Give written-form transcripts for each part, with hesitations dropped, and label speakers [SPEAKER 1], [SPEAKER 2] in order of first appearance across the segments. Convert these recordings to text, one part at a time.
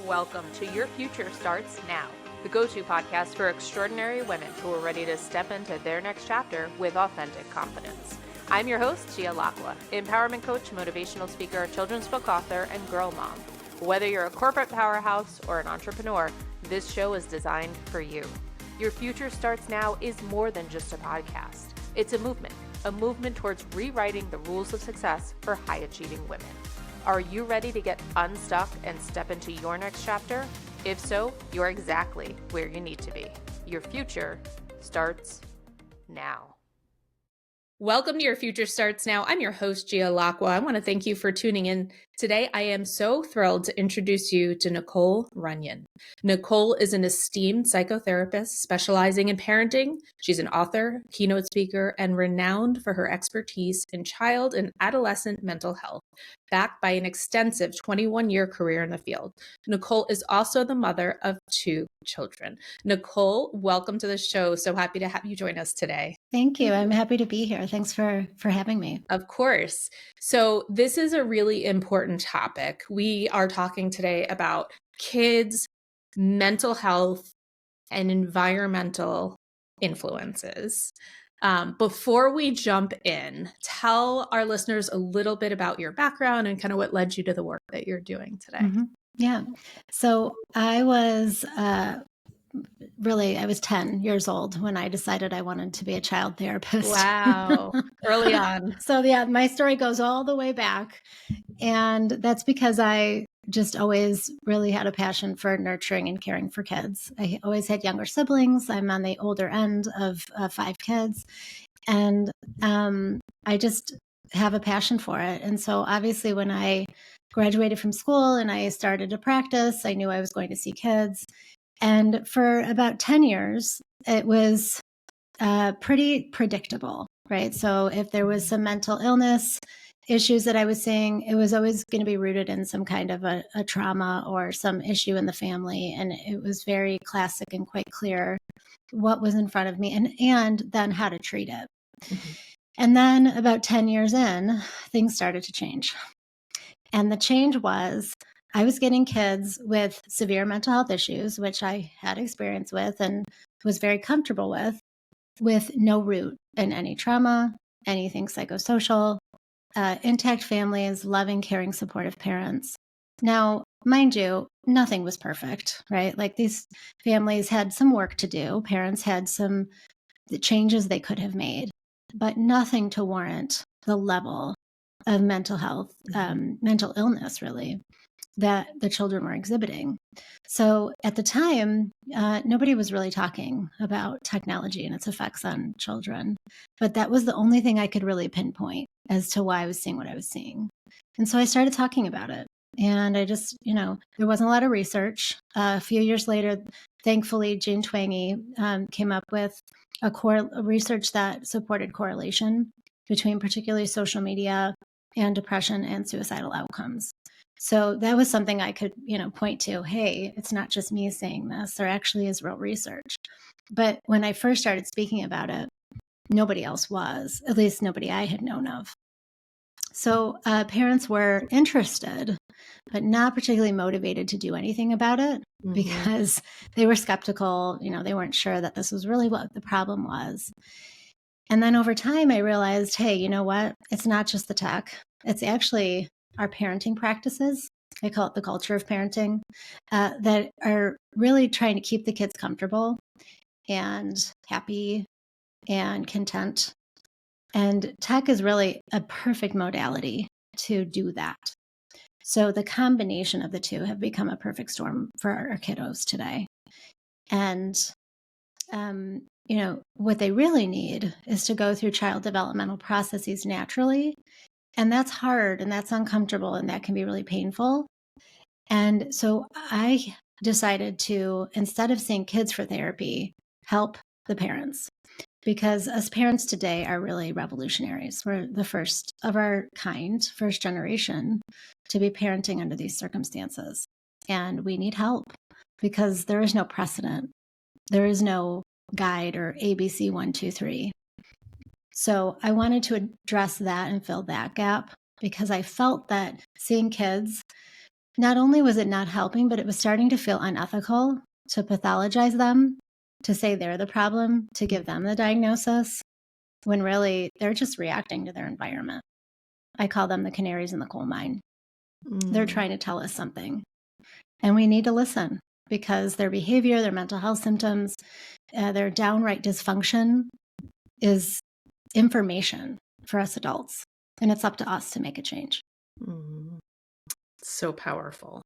[SPEAKER 1] Welcome to Your Future Starts Now, the go-to podcast for extraordinary women who are ready to step into their next chapter with authentic confidence. I'm your host, Gia Lacqua, empowerment coach, motivational speaker, children's book author, and girl mom. Whether you're a corporate powerhouse or an entrepreneur, this show is designed for you. Your Future Starts Now is more than just a podcast. It's a movement towards rewriting the rules of success for high-achieving women. Are you ready to get unstuck and step into your next chapter? If so, you're exactly where you need to be. Your future starts now. Welcome to Your Future Starts Now. I'm your host, Gia Lacqua. I want to thank you for tuning in. Today, I am so thrilled to introduce you to Nicole Runyon. Nicole is an esteemed psychotherapist specializing in parenting. She's an author, keynote speaker, and renowned for her expertise in child and adolescent mental health, backed by an extensive 21-year career in the field. Nicole is also the mother of 2 children. Nicole, welcome to the show. So happy to have you join us today.
[SPEAKER 2] Thank you. I'm happy to be here. Thanks for having me.
[SPEAKER 1] Of course. So this is a really important topic. We are talking today about kids, mental health, and environmental influences. Before we jump in, tell our listeners a little bit about your background and kind of what led you to the work that you're doing today.
[SPEAKER 2] Mm-hmm. Yeah. So I was I was 10 years old when I decided I wanted to be a child therapist.
[SPEAKER 1] Wow. Early on.
[SPEAKER 2] So yeah, my story goes all the way back. And that's because I just always really had a passion for nurturing and caring for kids. I always had younger siblings. I'm on the older end of 5 kids. And I just have a passion for it. And so obviously when I graduated from school and I started to practice, I knew I was going to see kids. And for about 10 years, it was pretty predictable, right? So if there was some mental illness issues that I was seeing, it was always going to be rooted in some kind of a trauma or some issue in the family. And it was very classic and quite clear what was in front of me and then how to treat it. Mm-hmm. And then about 10 years in, things started to change. And the change was I was getting kids with severe mental health issues, which I had experience with and was very comfortable with no root in any trauma, anything psychosocial, intact families, loving, caring, supportive parents. Now, mind you, nothing was perfect, right? Like these families had some work to do. Parents had some changes they could have made, but nothing to warrant the level of mental health, mental illness, really, that the children were exhibiting. So at the time, nobody was really talking about technology and its effects on children, but that was the only thing I could really pinpoint as to why I was seeing what I was seeing. And so I started talking about it. And I just, there wasn't a lot of research. A few years later, thankfully, Jean Twenge came up with a research that supported correlation between particularly social media and depression and suicidal outcomes. So that was something I could, point to. Hey, it's not just me saying this. There actually is real research. But when I first started speaking about it, nobody else was, at least nobody I had known of. So parents were interested, but not particularly motivated to do anything about it because they were skeptical. They weren't sure that this was really what the problem was. And then over time, I realized, hey, you know what? It's not just the tech. It's actually our parenting practices. I call it the culture of parenting, that are really trying to keep the kids comfortable and happy and content. And tech is really a perfect modality to do that. So the combination of the two have become a perfect storm for our kiddos today. And, what they really need is to go through child developmental processes naturally. And that's hard and that's uncomfortable and that can be really painful. And so I decided to, instead of seeing kids for therapy, help the parents. Because us parents today are really revolutionaries. We're the first of our kind, first generation, to be parenting under these circumstances. And we need help because there is no precedent. There is no guide or ABC 1, 2, 3. So I wanted to address that and fill that gap because I felt that seeing kids not only was it not helping, but it was starting to feel unethical to pathologize them, to say they're the problem, to give them the diagnosis, when really they're just reacting to their environment. I call them the canaries in the coal mine. They're trying to tell us something, and we need to listen, because their behavior, their mental health symptoms, their downright dysfunction is information for us adults, and it's up to us to make a change.
[SPEAKER 1] So powerful.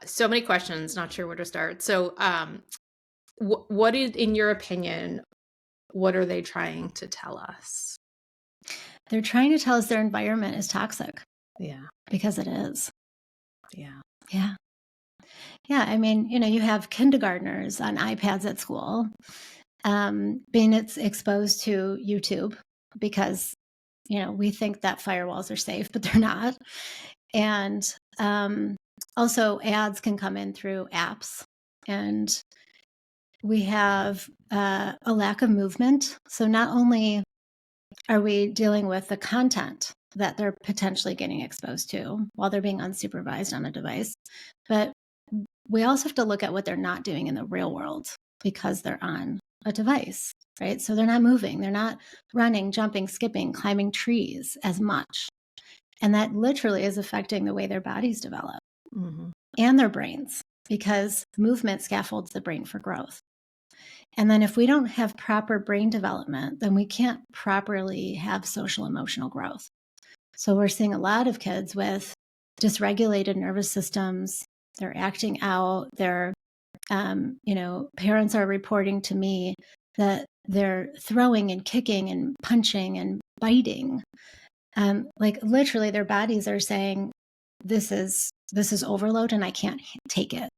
[SPEAKER 1] So many questions, not sure where to start. So what is, in your opinion, what are they trying to tell us?
[SPEAKER 2] They're trying to tell us their environment is toxic.
[SPEAKER 1] Yeah.
[SPEAKER 2] Because it is.
[SPEAKER 1] Yeah.
[SPEAKER 2] Yeah. Yeah. I mean, you have kindergartners on iPads at school, being exposed to YouTube because, we think that firewalls are safe, but they're not. And also ads can come in through apps, and we have a lack of movement. So not only are we dealing with the content that they're potentially getting exposed to while they're being unsupervised on a device, but we also have to look at what they're not doing in the real world because they're on a device, right? So they're not moving. They're not running, jumping, skipping, climbing trees as much. And that literally is affecting the way their bodies develop and their brains, because movement scaffolds the brain for growth. And then if we don't have proper brain development, then we can't properly have social emotional growth. So we're seeing a lot of kids with dysregulated nervous systems. They're acting out. They're, parents are reporting to me that they're throwing and kicking and punching and biting. Like literally their bodies are saying, this is overload and I can't take it.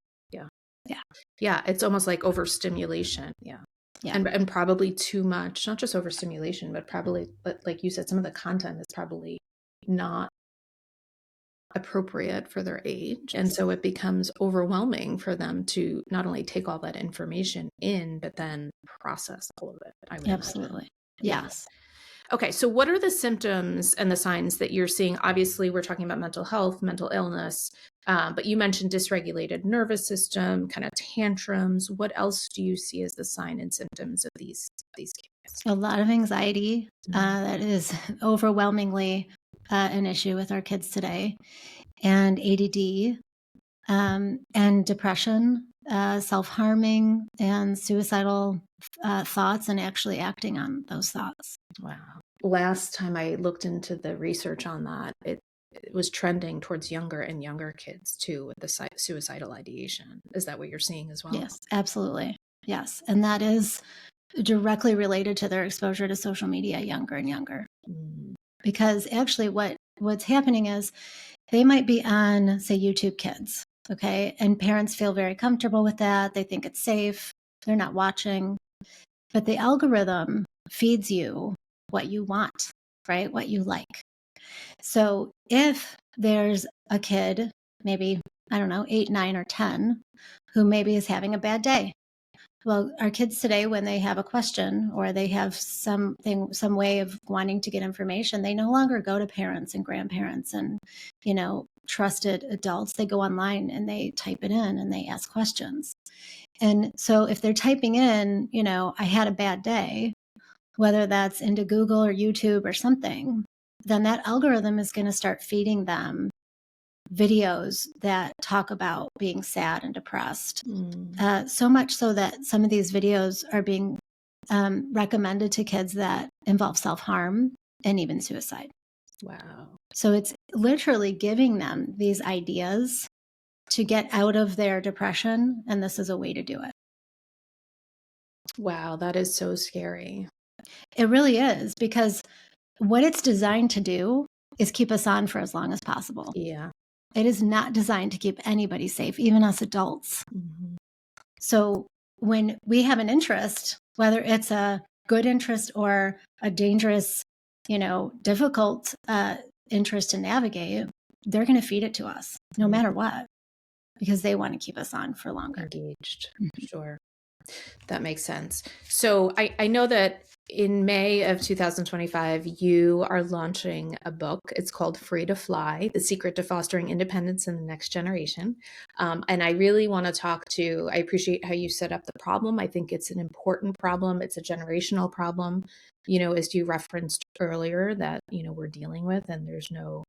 [SPEAKER 1] Yeah. It's almost like overstimulation. Yeah. And probably too much, not just overstimulation, but probably, like you said, some of the content is probably not appropriate for their age. And so it becomes overwhelming for them to not only take all that information in, but then process all of it. I would
[SPEAKER 2] Absolutely.
[SPEAKER 1] imagine.
[SPEAKER 2] Yes.
[SPEAKER 1] Okay. So what are the symptoms and the signs that you're seeing? Obviously, we're talking about mental health, mental illness, but you mentioned dysregulated nervous system, kind of tantrums. What else do you see as the sign and symptoms of these kids?
[SPEAKER 2] A lot of anxiety. That is overwhelmingly an issue with our kids today, and ADD, and depression, self-harming, and suicidal thoughts, and actually acting on those thoughts.
[SPEAKER 1] Wow. Last time I looked into the research on that, it was trending towards younger and younger kids too, with the suicidal ideation. Is that what you're seeing as well?
[SPEAKER 2] Yes, absolutely. Yes. And that is directly related to their exposure to social media younger and younger. Because actually what's happening is they might be on, say, YouTube Kids, okay? And parents feel very comfortable with that. They think it's safe. They're not watching. But the algorithm feeds you what you want, right? What you like. So if there's a kid, maybe, I don't know, 8, 9, or 10, who maybe is having a bad day. Well, our kids today, when they have a question or they have some way of wanting to get information, they no longer go to parents and grandparents and, trusted adults. They go online and they type it in and they ask questions. And so if they're typing in, I had a bad day, whether that's into Google or YouTube or something, then that algorithm is going to start feeding them videos that talk about being sad and depressed. So much so that some of these videos are being recommended to kids that involve self-harm and even suicide.
[SPEAKER 1] Wow.
[SPEAKER 2] So it's literally giving them these ideas to get out of their depression, and this is a way to do it.
[SPEAKER 1] Wow, that is so scary.
[SPEAKER 2] It really is, because what it's designed to do is keep us on for as long as possible.
[SPEAKER 1] Yeah.
[SPEAKER 2] It is not designed to keep anybody safe, even us adults. So when we have an interest, whether it's a good interest or a dangerous, difficult interest to navigate, they're going to feed it to us no matter what, because they want to keep us on for longer.
[SPEAKER 1] Engaged. Sure. That makes sense. So I know that in May of 2025, you are launching a book. It's called Free to Fly, The Secret to Fostering Independence in the Next Generation. And I really want to I appreciate how you set up the problem. I think it's an important problem. It's a generational problem, as you referenced earlier that, we're dealing with, and there's no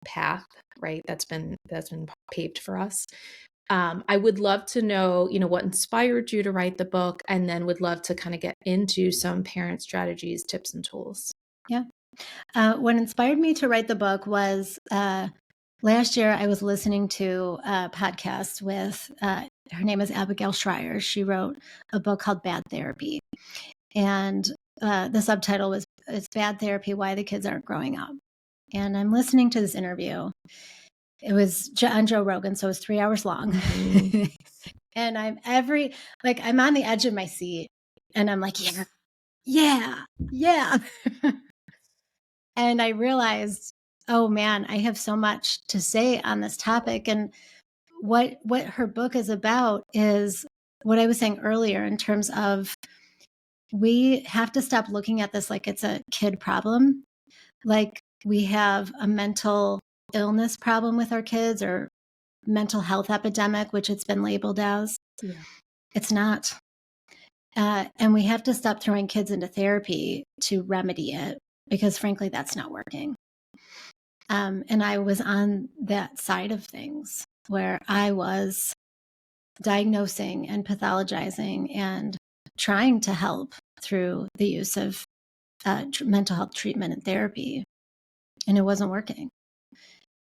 [SPEAKER 1] path, right? That's been paved for us. I would love to know, what inspired you to write the book, and then would love to kind of get into some parent strategies, tips, and tools.
[SPEAKER 2] Yeah. What inspired me to write the book was last year I was listening to a podcast with, her name is Abigail Schreier. She wrote a book called Bad Therapy. And the subtitle was, It's Bad Therapy, Why the Kids Aren't Growing Up. And I'm listening to this interview. It was on Joe Rogan, so it was 3 hours long. Mm-hmm. And I'm on the edge of my seat, and I'm like, yeah. And I realized, oh man, I have so much to say on this topic. And what her book is about is what I was saying earlier in terms of we have to stop looking at this like it's a kid problem. Like we have a mental illness problem with our kids or mental health epidemic, which it's been labeled as. Yeah. It's not. And we have to stop throwing kids into therapy to remedy it because frankly, that's not working. And I was on that side of things where I was diagnosing and pathologizing and trying to help through the use of mental health treatment and therapy. And it wasn't working.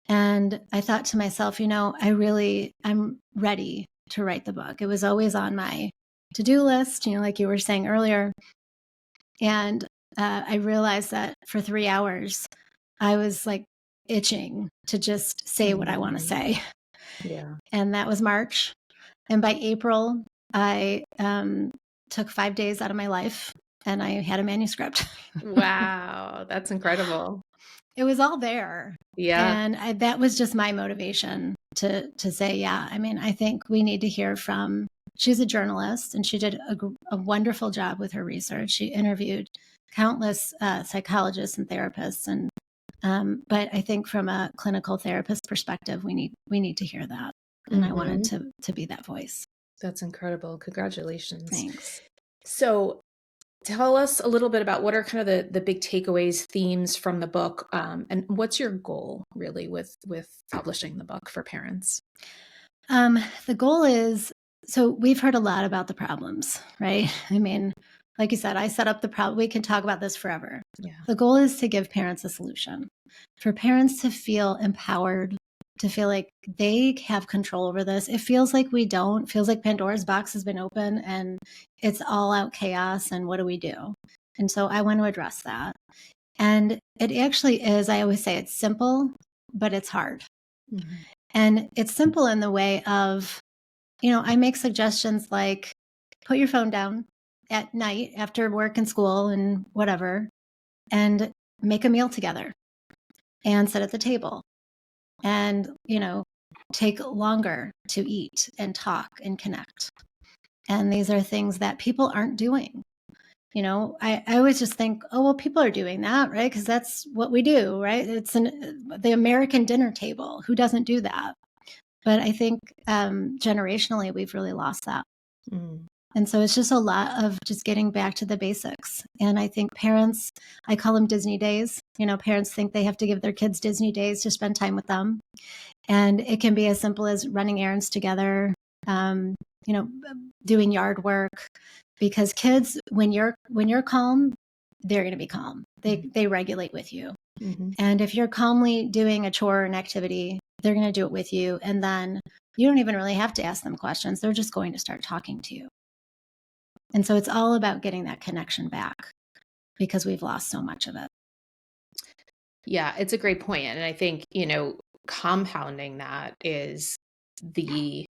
[SPEAKER 2] And I thought to myself, I'm ready to write the book. It was always on my to-do list, like you were saying earlier. And I realized that for 3 hours, I was like itching to just say what I want to say.
[SPEAKER 1] Yeah.
[SPEAKER 2] And that was March. And by April, I took 5 days out of my life and I had a manuscript.
[SPEAKER 1] Wow. That's incredible.
[SPEAKER 2] It was all there.
[SPEAKER 1] Yeah.
[SPEAKER 2] And that was just my motivation to say, I think we need to hear from, she's a journalist and she did a wonderful job with her research. She interviewed countless psychologists and therapists. And but I think from a clinical therapist perspective, we need to hear that. And I wanted to be that voice.
[SPEAKER 1] That's incredible. Congratulations.
[SPEAKER 2] Thanks.
[SPEAKER 1] So tell us a little bit about what are kind of the big takeaways, themes from the book, and what's your goal really with publishing the book for parents?
[SPEAKER 2] The goal is, so we've heard a lot about the problems, right? I mean, like you said, I set up the problem. We can talk about this forever. Yeah. The goal is to give parents a solution, for parents to feel empowered, to feel like they have control over this. It feels like we don't. It feels like Pandora's box has been open and it's all out chaos. And what do we do? And so I want to address that. And it actually is, I always say it's simple, but it's hard. Mm-hmm. And it's simple in the way of, I make suggestions like put your phone down at night after work and school and whatever, and make a meal together and sit at the table. And, take longer to eat and talk and connect. And these are things that people aren't doing. I always just think, oh, well, people are doing that, right? Because that's what we do, right? It's the American dinner table. Who doesn't do that? But I think generationally, we've really lost that. Mm. And so it's just a lot of just getting back to the basics. And I think parents, I call them Disney days. Parents think they have to give their kids Disney days to spend time with them. And it can be as simple as running errands together, doing yard work. Because kids, when you're calm, they're going to be calm. They regulate with you. Mm-hmm. And if you're calmly doing a chore or an activity, they're going to do it with you. And then you don't even really have to ask them questions. They're just going to start talking to you. And so it's all about getting that connection back because we've lost so much of it.
[SPEAKER 1] Yeah, it's a great point. And I think, compounding that is the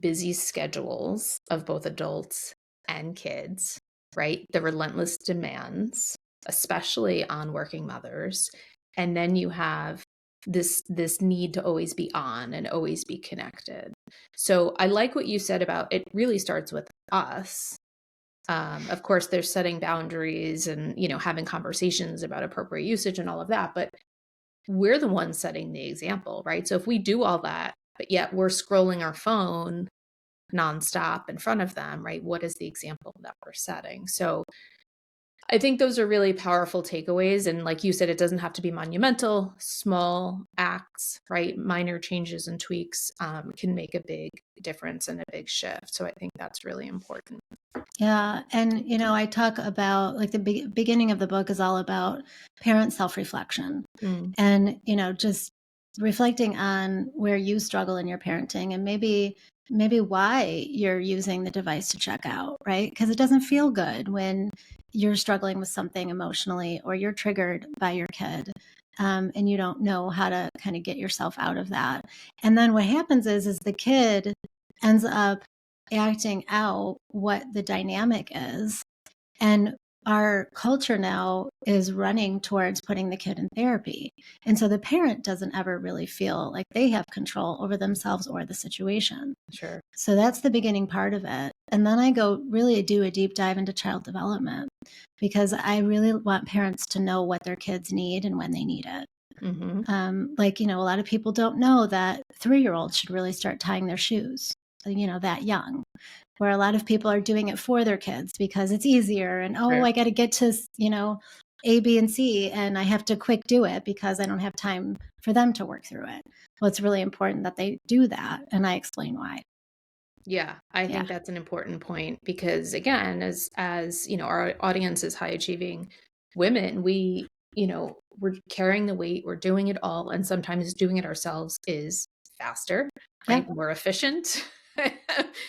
[SPEAKER 1] busy schedules of both adults and kids, right? The relentless demands, especially on working mothers. And then you have this need to always be on and always be connected. So I like what you said about it really starts with us. Of course, there's setting boundaries and, having conversations about appropriate usage and all of that, but we're the ones setting the example, right? So if we do all that, but yet we're scrolling our phone nonstop in front of them, right? What is the example that we're setting? So I think those are really powerful takeaways. And like you said, it doesn't have to be monumental. Small acts, right? Minor changes and tweaks can make a big difference and a big shift. So I think that's really important.
[SPEAKER 2] Yeah. And, I talk about like the beginning of the book is all about parent self-reflection
[SPEAKER 1] Mm,
[SPEAKER 2] and, just reflecting on where you struggle in your parenting and maybe why you're using the device to check out, right? Because it doesn't feel good when you're struggling with something emotionally or you're triggered by your kid. And you don't know how to kind of get yourself out of that. And then what happens is the kid ends up acting out what the dynamic is. And our culture now is running towards putting the kid in therapy. And so the parent doesn't ever really feel like they have control over themselves or the situation.
[SPEAKER 1] sure.
[SPEAKER 2] So that's the beginning part of it. And then I go really do a deep dive into child development because I really want parents to know what their kids need and when they need it.
[SPEAKER 1] Mm-hmm.
[SPEAKER 2] A lot of people don't know that 3-year-olds should really start tying their shoes, that young, where a lot of people are doing it for their kids because it's easier. And,
[SPEAKER 1] Sure.
[SPEAKER 2] I got to get to, A, B, and C, and I have to quick do it because I don't have time for them to work through it. Well, it's really important that they do that. And I explain why.
[SPEAKER 1] Yeah, I
[SPEAKER 2] Yeah.
[SPEAKER 1] think that's an important point because again, as our audience is high achieving women, we're carrying the weight, we're doing it all, and sometimes doing it ourselves is faster, right?
[SPEAKER 2] Yeah.
[SPEAKER 1] More efficient.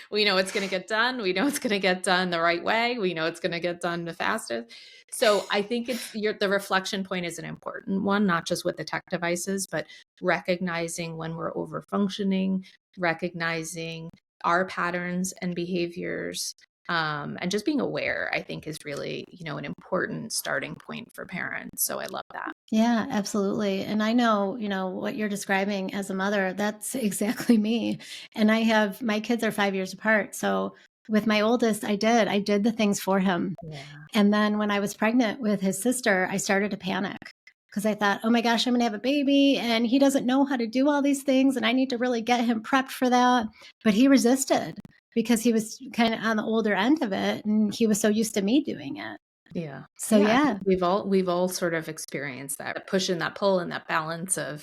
[SPEAKER 1] We know it's going to get done. We know it's going to get done the right way. We know it's going to get done the fastest. So I think the reflection point is an important one, not just with the tech devices, but recognizing when we're over functioning, recognizing our patterns and behaviors, and just being aware, I think is really, an important starting point for parents. So I love that.
[SPEAKER 2] Yeah, absolutely. And I know, what you're describing as a mother, that's exactly me. And my kids are 5 years apart. So with my oldest, I did the things for him.
[SPEAKER 1] Yeah.
[SPEAKER 2] And then when I was pregnant with his sister, I started to panic because I thought, oh my gosh, I'm going to have a baby and he doesn't know how to do all these things. And I need to really get him prepped for that. But he resisted because he was kind of on the older end of it. And he was so used to me doing it.
[SPEAKER 1] Yeah.
[SPEAKER 2] So
[SPEAKER 1] I
[SPEAKER 2] yeah.
[SPEAKER 1] think we've all sort of experienced that push and that pull and that balance of,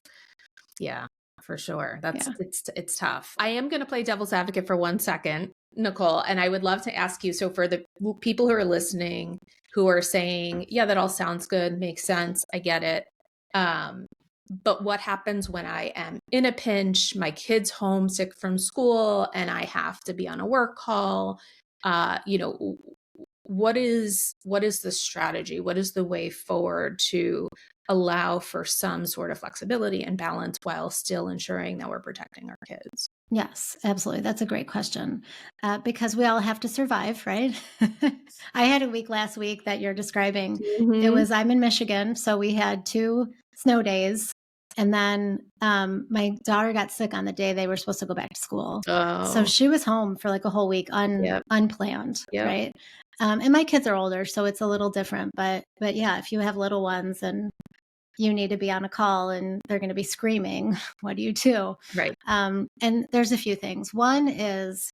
[SPEAKER 1] yeah, for sure.
[SPEAKER 2] Yeah.
[SPEAKER 1] It's tough. I am going to play devil's advocate for 1 second, Nicole, and I would love to ask you. So for the people who are listening, who are saying, yeah, that all sounds good, makes sense, I get it. But what happens when I am in a pinch, my kid's homesick from school and I have to be on a work call? What is the strategy? What is the way forward to allow for some sort of flexibility and balance while still ensuring that we're protecting our kids?
[SPEAKER 2] Yes, absolutely. That's a great question because we all have to survive, right? I had a week last week that you're describing.
[SPEAKER 1] Mm-hmm.
[SPEAKER 2] I'm in Michigan, so we had 2 snow days. And then my daughter got sick on the day they were supposed to go back to school. So
[SPEAKER 1] Oh,
[SPEAKER 2] she was home for like a whole week
[SPEAKER 1] yep,
[SPEAKER 2] unplanned,
[SPEAKER 1] yep.
[SPEAKER 2] right? And my kids are older, so it's a little different. But yeah, if you have little ones and you need to be on a call and they're going to be screaming, what do you do?
[SPEAKER 1] Right.
[SPEAKER 2] And there's a few things. One is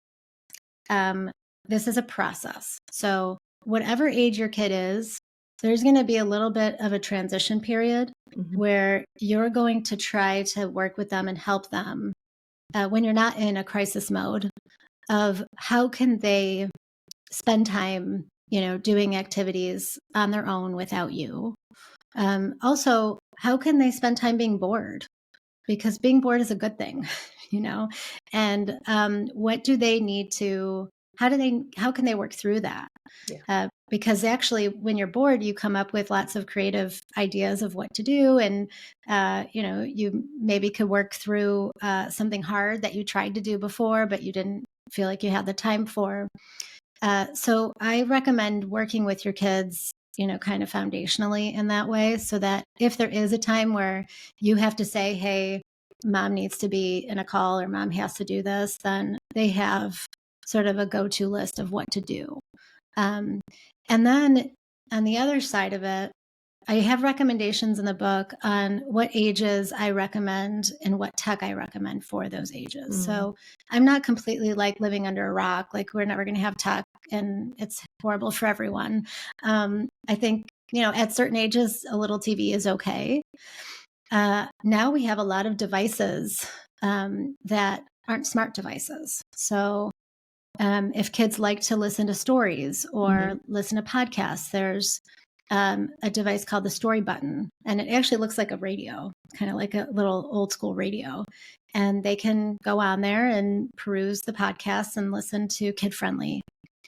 [SPEAKER 2] this is a process. So, whatever age your kid is, there's going to be a little bit of a transition period
[SPEAKER 1] Mm-hmm.
[SPEAKER 2] where you're going to try to work with them and help them when you're not in a crisis mode of how can they spend time, doing activities on their own without you. Also, how can they spend time being bored? Because being bored is a good thing, you know? And what do they need to, how can they work through that?
[SPEAKER 1] Yeah.
[SPEAKER 2] Because actually, when you're bored, you come up with lots of creative ideas of what to do. And, you maybe could work through something hard that you tried to do before, but you didn't feel like you had the time for. So I recommend working with your kids, kind of foundationally in that way so that if there is a time where you have to say, hey, mom needs to be in a call or mom has to do this, then they have sort of a go-to list of what to do. And then on the other side of it, I have recommendations in the book on what ages I recommend and what tech I recommend for those ages. So I'm not completely like living under a rock, like we're never going to have tech and it's horrible for everyone. I think, at certain ages, a little TV is okay. Now we have a lot of devices that aren't smart devices. So if kids like to listen to stories or listen to podcasts, there's a device called the story button, and it actually looks like a radio, kind of like a little old school radio. And they can go on there and peruse the podcasts and listen to kid-friendly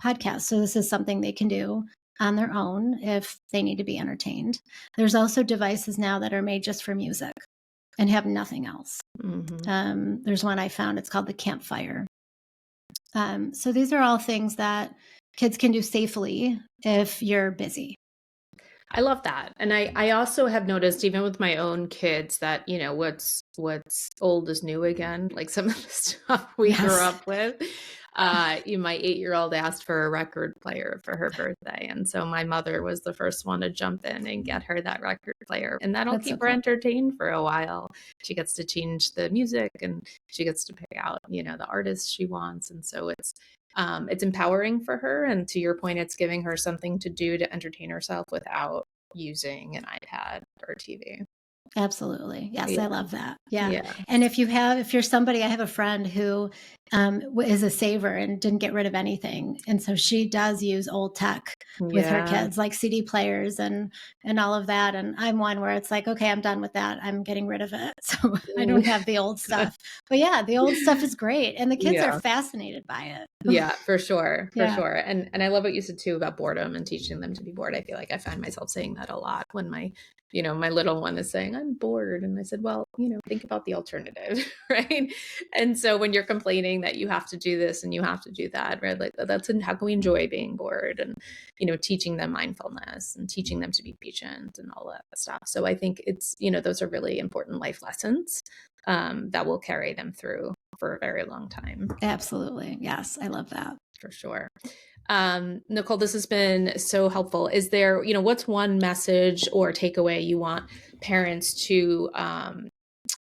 [SPEAKER 2] podcasts. So this is something they can do on their own if they need to be entertained. There's also devices now that are made just for music and have nothing else. There's one I found, it's called the Campfire. So these are all things that kids can do safely if you're busy.
[SPEAKER 1] I love that. And I also have noticed, even with my own kids, that, what's old is new again. Like some of the stuff we grew up with. My 8-year-old asked for a record player for her birthday. And so my mother was the first one to jump in and get her that record player. And that'll keep her entertained for a while. She gets to change the music and she gets to pick out, the artist she wants. And so it's empowering for her. And to your point, it's giving her something to do to entertain herself without using an iPad or TV.
[SPEAKER 2] Absolutely. Yes. Yeah. I love that. Yeah. And if you're somebody, I have a friend who is a saver and didn't get rid of anything. And so she does use old tech with her kids, like CD players and all of that. And I'm one where it's like, okay, I'm done with that. I'm getting rid of it. So I don't have the old stuff. But yeah, the old stuff is great. And the kids are fascinated by it.
[SPEAKER 1] Yeah, for sure. For sure. And I love what you said too about boredom and teaching them to be bored. I feel like I find myself saying that a lot when my little one is saying, I'm bored. And I said, well, think about the alternative, right? And so when you're complaining that you have to do this and you have to do that, right? Like how can we enjoy being bored and, teaching them mindfulness and teaching them to be patient and all that stuff. So I think it's, those are really important life lessons that will carry them through for a very long time.
[SPEAKER 2] Absolutely. Yes. I love that.
[SPEAKER 1] For sure. Nicole, this has been so helpful. Is there, what's one message or takeaway you want parents to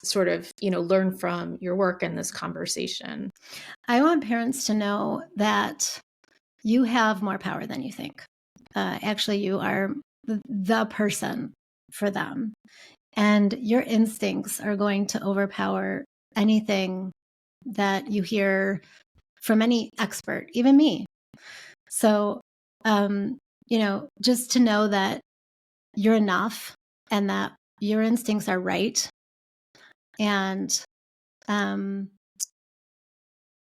[SPEAKER 1] sort of, learn from your work in this conversation?
[SPEAKER 2] I want parents to know that you have more power than you think. Actually, you are the person for them. And your instincts are going to overpower anything that you hear from any expert, even me. So, just to know that you're enough and that your instincts are right. And I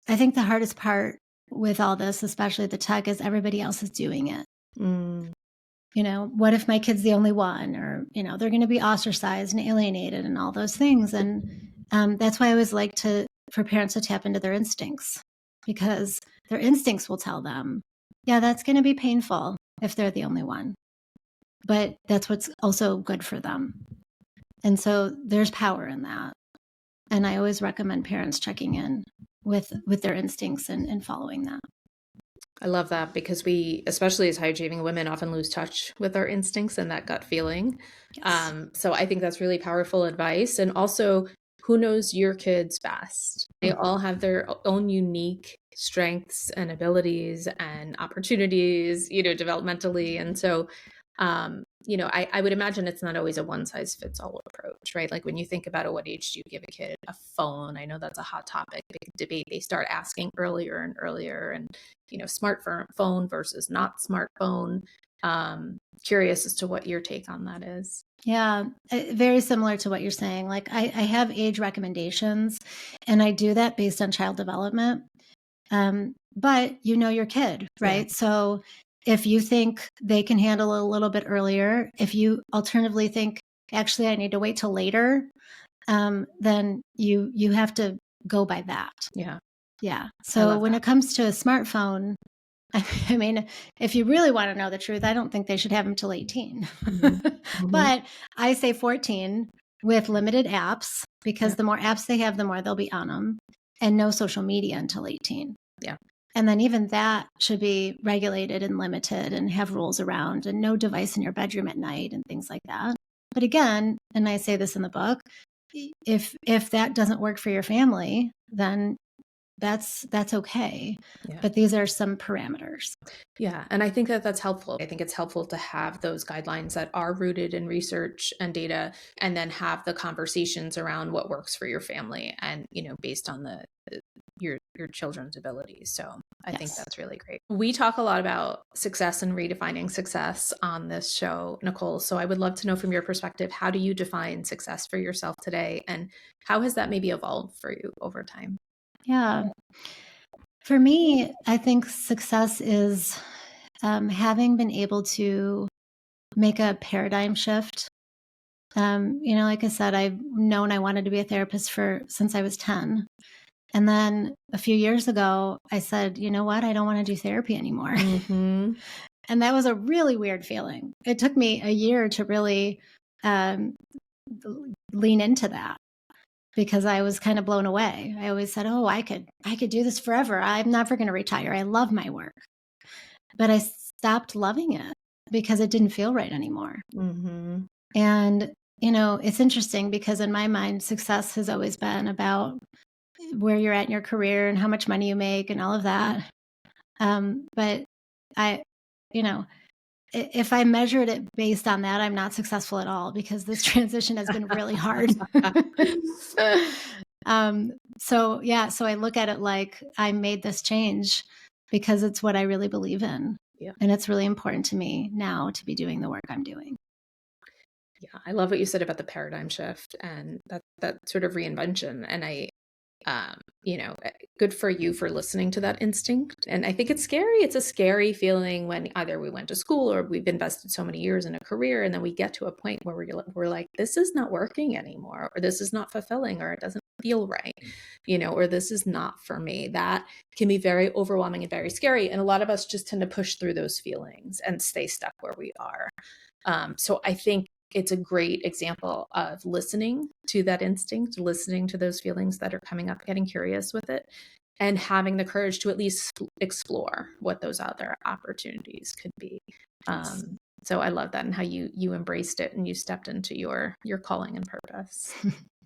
[SPEAKER 2] think the hardest part with all this, especially the tech, is everybody else is doing it. What if my kid's the only one? Or, they're going to be ostracized and alienated and all those things. And that's why I always like for parents to tap into their instincts, because their instincts will tell them, yeah, that's going to be painful if they're the only one. But that's what's also good for them. And so there's power in that. And I always recommend parents checking in with their instincts and following that.
[SPEAKER 1] I love that, because we, especially as high achieving women, often lose touch with our instincts and that gut feeling. Yes. So I think that's really powerful advice. And also, who knows your kids best? They all have their own unique strengths and abilities and opportunities, developmentally. And so, I would imagine it's not always a one size fits all approach, right? Like when you think about at what age do you give a kid a phone? I know that's a hot topic, big debate. They start asking earlier and earlier, and, smartphone versus not smartphone. Curious as to what your take on that is.
[SPEAKER 2] Yeah, very similar to what you're saying. Like I have age recommendations, and I do that based on child development. But your kid, right? Yeah. So if you think they can handle it a little bit earlier, if you alternatively think, actually, I need to wait till later, then you have to go by that.
[SPEAKER 1] Yeah.
[SPEAKER 2] Yeah. So when it comes to a smartphone, I mean, if you really want to know the truth, I don't think they should have them till 18. But I say 14 with limited apps because the more apps they have, the more they'll be on them, and no social media until 18.
[SPEAKER 1] Yeah.
[SPEAKER 2] And then even that should be regulated and limited and have rules around, and no device in your bedroom at night and things like that. But again, and I say this in the book, if that doesn't work for your family, then that's okay.
[SPEAKER 1] Yeah.
[SPEAKER 2] But these are some parameters.
[SPEAKER 1] Yeah. And I think that that's helpful. I think it's helpful to have those guidelines that are rooted in research and data, and then have the conversations around what works for your family and, based on your children's abilities. So I think that's really great. We talk a lot about success and redefining success on this show, Nicole. So I would love to know from your perspective, how do you define success for yourself today? And how has that maybe evolved for you over time?
[SPEAKER 2] Yeah. For me, I think success is having been able to make a paradigm shift. Like I said, I've known I wanted to be a therapist since I was 10. And then a few years ago, I said, you know what? I don't want to do therapy anymore.
[SPEAKER 1] Mm-hmm.
[SPEAKER 2] And that was a really weird feeling. It took me a year to really lean into that, because I was kind of blown away. I always said, oh, I could do this forever. I'm never going to retire. I love my work. But I stopped loving it because it didn't feel right anymore.
[SPEAKER 1] Mm-hmm.
[SPEAKER 2] And, it's interesting because in my mind, success has always been about where you're at in your career and how much money you make and all of that. But if I measured it based on that, I'm not successful at all, because this transition has been really hard. So I look at it like I made this change because it's what I really believe in.
[SPEAKER 1] Yeah.
[SPEAKER 2] And it's really important to me now to be doing the work I'm doing.
[SPEAKER 1] Yeah. I love what you said about the paradigm shift and that sort of reinvention. And good for you for listening to that instinct. And I think it's scary. It's a scary feeling when either we went to school or we've invested so many years in a career, and then we get to a point where we're like, this is not working anymore, or this is not fulfilling, or it doesn't feel right, or this is not for me. That can be very overwhelming and very scary. And a lot of us just tend to push through those feelings and stay stuck where we are. So I think it's a great example of listening to that instinct, listening to those feelings that are coming up, getting curious with it, and having the courage to at least explore what those other opportunities could be.
[SPEAKER 2] Yes.
[SPEAKER 1] So I love that, and how you embraced it and you stepped into your calling and purpose.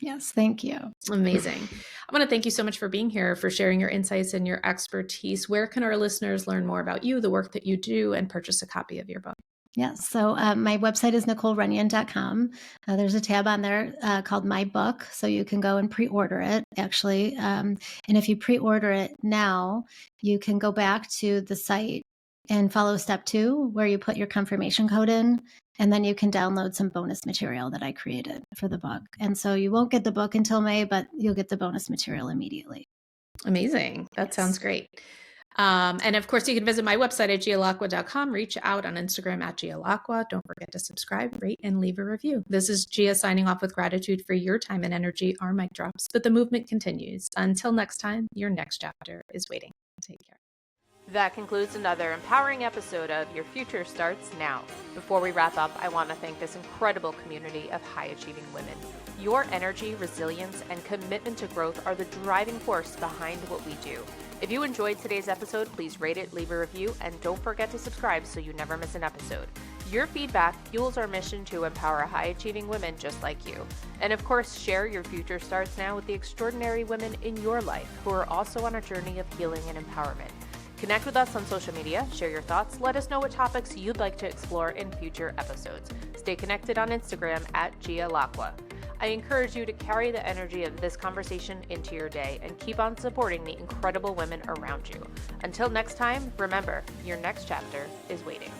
[SPEAKER 2] Yes, thank you.
[SPEAKER 1] Amazing. I want to thank you so much for being here, for sharing your insights and your expertise. Where can our listeners learn more about you, the work that you do, and purchase a copy of your book?
[SPEAKER 2] Yes. So my website is NicoleRunyon.com. There's a tab on there called My Book. So you can go and pre-order it, actually. And if you pre-order it now, you can go back to the site and follow step 2, where you put your confirmation code in, and then you can download some bonus material that I created for the book. And so you won't get the book until May, but you'll get the bonus material immediately.
[SPEAKER 1] Amazing. That sounds great. And of course, you can visit my website at gialacqua.com. Reach out on Instagram at gialacqua. Don't forget to subscribe, rate, and leave a review. This is Gia signing off with gratitude for your time and energy. Our mic drops, but the movement continues. Until next time, your next chapter is waiting. Take care. That concludes another empowering episode of Your Future Starts Now. Before we wrap up, I want to thank this incredible community of high-achieving women. Your energy, resilience, and commitment to growth are the driving force behind what we do. If you enjoyed today's episode, please rate it, leave a review, and don't forget to subscribe so you never miss an episode. Your feedback fuels our mission to empower high-achieving women just like you. And of course, share Your Future Starts Now with the extraordinary women in your life who are also on a journey of healing and empowerment. Connect with us on social media, share your thoughts, let us know what topics you'd like to explore in future episodes. Stay connected on Instagram at gialacqua. I encourage you to carry the energy of this conversation into your day and keep on supporting the incredible women around you. Until next time, remember, your next chapter is waiting.